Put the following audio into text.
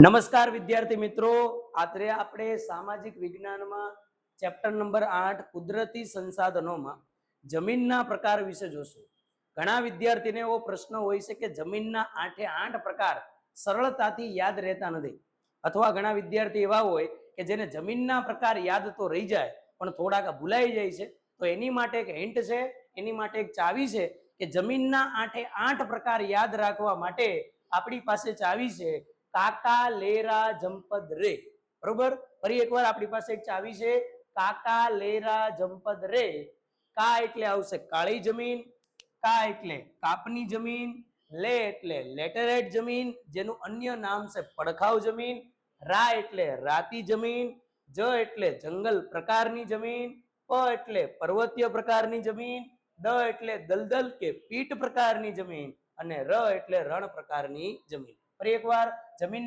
નમસ્કાર વિદ્યાર્થી મિત્રો, આજે આપણે સામાજિક વિજ્ઞાનમાં ચેપ્ટર નંબર 8 કુદરતી સંસાધનોમાં જમીનના પ્રકાર વિશે જોશું. ઘણા વિદ્યાર્થીને એવો પ્રશ્ન હોય છે કે જમીનના 8 પ્રકાર સરળતાથી યાદ રહેતા નથી, અથવા ઘણા વિદ્યાર્થી એવા હોય કે જેને જમીનના પ્રકાર યાદ તો રહી જાય પણ થોડાક ભૂલાઈ જાય છે. તો એની માટે એક હિન્ટ છે, એની માટે એક ચાવી છે કે જમીનના 8 પ્રકાર યાદ રાખવા માટે આપણી પાસે ચાવી છે કાકા લેરા જંપદ રે. બરોબર, ફરી એકવાર આપણી પાસે એક ચાવી છે કાકા લેરા જંપદ રે. કા એટલે આવશે કાળી જમીન, કા એટલે કાપની જમીન, લે એટલે લેટેરાઇટ જમીન જેનું અન્ય નામ છે પડખાવ જમીન, રા એટલે રાતી જમીન, જ એટલે જંગલ પ્રકારની જમીન, પ એટલે પર્વતીય પ્રકારની જમીન, દ એટલે દલદલ કે પીટ પ્રકારની જમીન અને ર એટલે રણ પ્રકારની જમીન. ફરી એકવાર જમીન